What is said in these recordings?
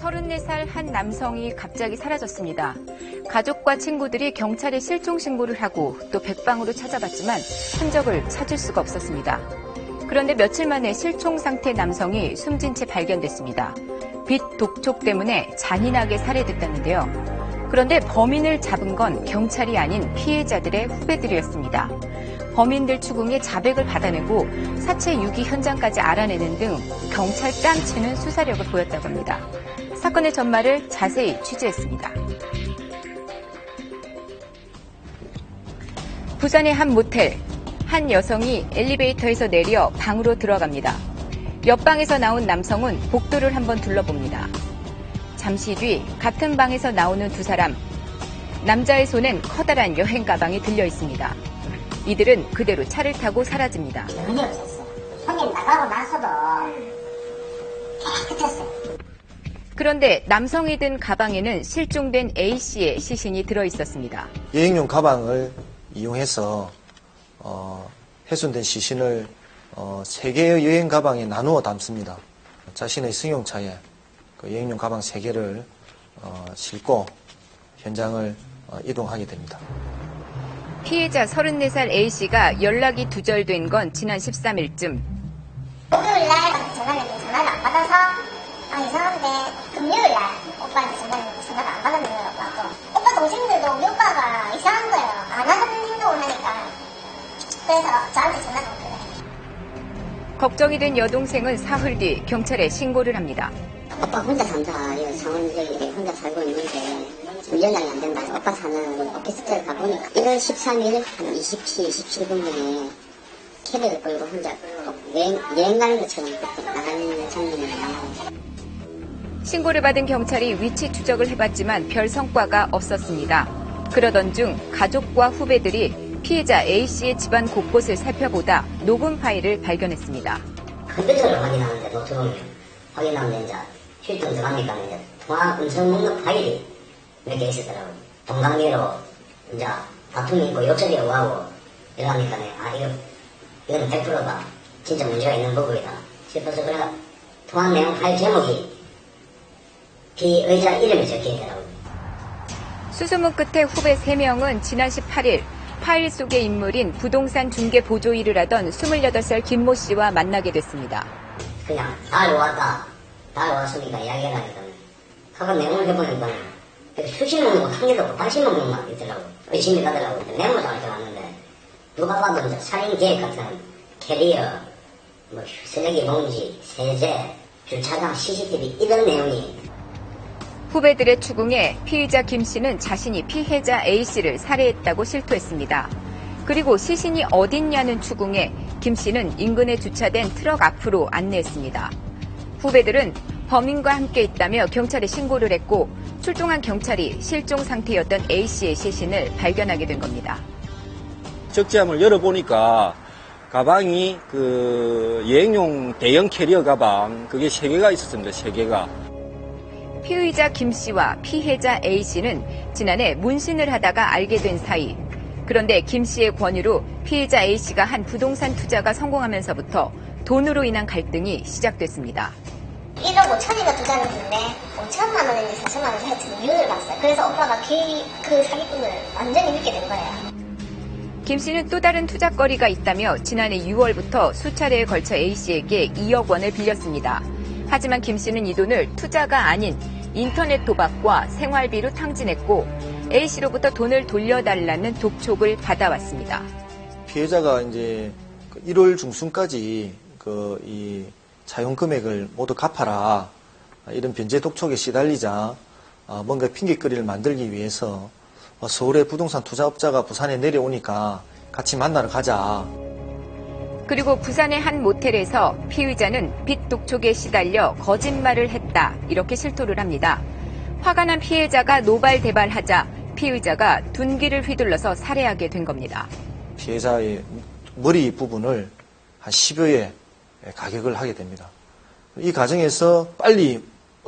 34살 한 남성이 갑자기 사라졌습니다. 가족과 친구들이 경찰에 실종 신고를 하고 또 백방으로 찾아봤지만 흔적을 찾을 수가 없었습니다. 그런데 며칠 만에 실종 상태 남성이 숨진 채 발견됐습니다. 빛 독촉 때문에 잔인하게 살해됐다는데요. 그런데 범인을 잡은 건 경찰이 아닌 피해자들의 후배들이었습니다. 범인들 추궁에 자백을 받아내고 사체 유기 현장까지 알아내는 등 경찰 뺨치는 수사력을 보였다고 합니다. 사건의 전말을 자세히 취재했습니다. 부산의 한 모텔, 한 여성이 엘리베이터에서 내려 방으로 들어갑니다. 옆방에서 나온 남성은 복도를 한번 둘러봅니다. 잠시 뒤 같은 방에서 나오는 두 사람, 남자의 손엔 커다란 여행 가방이 들려 있습니다. 이들은 그대로 차를 타고 사라집니다. 전혀 없었어요. 손님 나가고 나서도 깨끗했어요. 그런데 남성이 든 가방에는 실종된 A씨의 시신이 들어있었습니다. 여행용 가방을 이용해서 훼손된 시신을 3개의 여행 가방에 나누어 담습니다. 자신의 승용차에 그 여행용 가방 3개를 싣고 현장을 이동하게 됩니다. 피해자 34살 A씨가 연락이 두절된 건 지난 13일쯤. 목요일날 전화를 안 받아서 이상한데 금요일날 오빠한테 전화를 안 받았는 거예요. 오빠 동생들도 우리 오빠가 이상한 거예요. 안 하는 행동을 하니까. 그래서 저한테 전화가 온 거예요. 걱정이 된 여동생은 사흘 뒤 경찰에 신고를 합니다. 오빠 혼자 산다. 상원역에 혼자 살고 있는데 연락이 안 된다. 오빠 사는 오피스텔 가보니까 1월 13일 한 27, 27분경에 캐리를 끌고 혼자 여행 가는 것처럼 나가는 장면이에요. 신고를 받은 경찰이 위치 추적을 해봤지만 별 성과가 없었습니다. 그러던 중 가족과 후배들이 피해자 A씨의 집안 곳곳을 살펴보다 녹음 파일을 발견했습니다. 컴퓨터를 확인하는데 노트북을 확인하는데 이제 휴대폰 들어가니까 이제 통화 음성 목록 파일이 몇 개 있었더라고요. 동관계로 이제 다툼이 있고 욕설이 오가고 이러니까 이거는 100%가 진짜 문제가 있는 부분이다 싶어서 그래 통화 내용 파일 제목이 피의자 이름이 적혀있더라고요. 수소문 끝에 후배 3명은 지난 18일 파일 속의 인물인 부동산 중개 보조 일을 하던 28살 김모 씨와 만나게 됐습니다. 그냥 다 왔으니까 이야기를 하니까 그거 내용을 해보니까 수십 명이고 한 개도 없고 80명만 있더라고요. 의심이 가더라고요. 메모장을 들어왔는데 누가 봐도 이제 살인 계획 같은 캐리어, 쓰레기 봉지, 세제, 주차장 CCTV 이런 내용이. 후배들의 추궁에 피의자 김 씨는 자신이 피해자 A 씨를 살해했다고 실토했습니다. 그리고 시신이 어딨냐는 추궁에 김 씨는 인근에 주차된 트럭 앞으로 안내했습니다. 후배들은 범인과 함께 있다며 경찰에 신고를 했고 출동한 경찰이 실종 상태였던 A 씨의 시신을 발견하게 된 겁니다. 적재함을 열어보니까 가방이 여행용 대형 캐리어 가방 그게 3개가 있었습니다. 3개가. 피의자 김 씨와 피해자 A 씨는 지난해 문신을 하다가 알게 된 사이. 그런데 김 씨의 권유로 피해자 A 씨가 한 부동산 투자가 성공하면서부터 돈으로 인한 갈등이 시작됐습니다. 1억 5천이가 투자를 했는데 5천만 원인지 4천만 원 하여튼 이윤을 봤어요. 그래서 오빠가 그 사기꾼을 완전히 믿게 된 거예요. 김 씨는 또 다른 투자거리가 있다며 지난해 6월부터 수차례에 걸쳐 A 씨에게 2억 원을 빌렸습니다. 하지만 김 씨는 이 돈을 투자가 아닌 인터넷 도박과 생활비로 탕진했고 A 씨로부터 돈을 돌려달라는 독촉을 받아왔습니다. 피해자가 이제 1월 중순까지 이 차용 금액을 모두 갚아라 이런 변제 독촉에 시달리자 뭔가 핑계거리를 만들기 위해서 서울의 부동산 투자업자가 부산에 내려오니까 같이 만나러 가자. 그리고 부산의 한 모텔에서 피의자는 빚 독촉에 시달려 거짓말을 했다 이렇게 실토를 합니다. 화가 난 피해자가 노발대발하자 피의자가 둔기를 휘둘러서 살해하게 된 겁니다. 피해자의 머리 부분을 한 10여에 가격을 하게 됩니다. 이 과정에서 빨리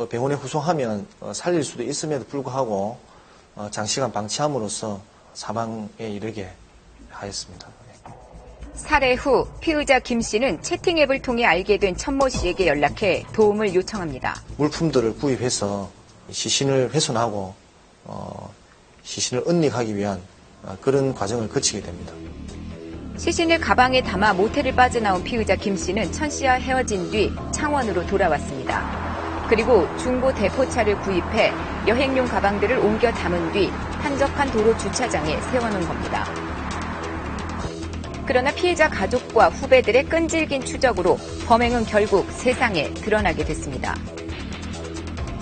병원에 후송하면 살릴 수도 있음에도 불구하고 장시간 방치함으로써 사망에 이르게 하였습니다. 살해 후 피의자 김 씨는 채팅 앱을 통해 알게 된 천모 씨에게 연락해 도움을 요청합니다. 물품들을 구입해서 시신을 훼손하고 시신을 은닉하기 위한 그런 과정을 거치게 됩니다. 시신을 가방에 담아 모텔을 빠져나온 피의자 김 씨는 천 씨와 헤어진 뒤 창원으로 돌아왔습니다. 그리고 중고 대포차를 구입해 여행용 가방들을 옮겨 담은 뒤 한적한 도로 주차장에 세워놓은 겁니다. 그러나 피해자 가족과 후배들의 끈질긴 추적으로 범행은 결국 세상에 드러나게 됐습니다.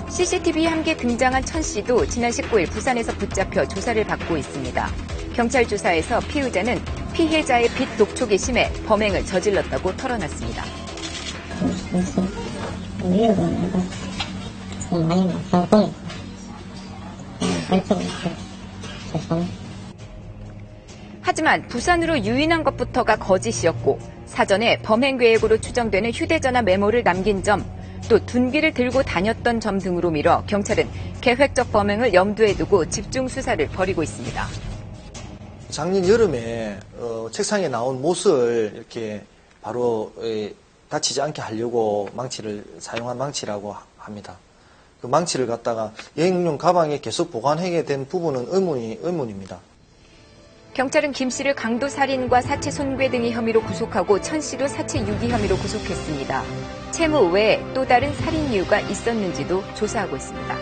CCTV에 함께 등장한 천 씨도 지난 19일 부산에서 붙잡혀 조사를 받고 있습니다. 경찰 조사에서 피의자는 피해자의 빚 독촉이 심해 범행을 저질렀다고 털어놨습니다. 하지만 부산으로 유인한 것부터가 거짓이었고 사전에 범행 계획으로 추정되는 휴대전화 메모를 남긴 점, 또 둔기를 들고 다녔던 점 등으로 미뤄 경찰은 계획적 범행을 염두에 두고 집중 수사를 벌이고 있습니다. 작년 여름에 책상에 나온 못을 이렇게 바로 다치지 않게 하려고 사용한 망치라고 합니다. 그 망치를 갖다가 여행용 가방에 계속 보관하게 된 부분은 의문입니다. 경찰은 김 씨를 강도 살인과 사체 손괴 등의 혐의로 구속하고 천 씨도 사체 유기 혐의로 구속했습니다. 채무 외에 또 다른 살인 이유가 있었는지도 조사하고 있습니다.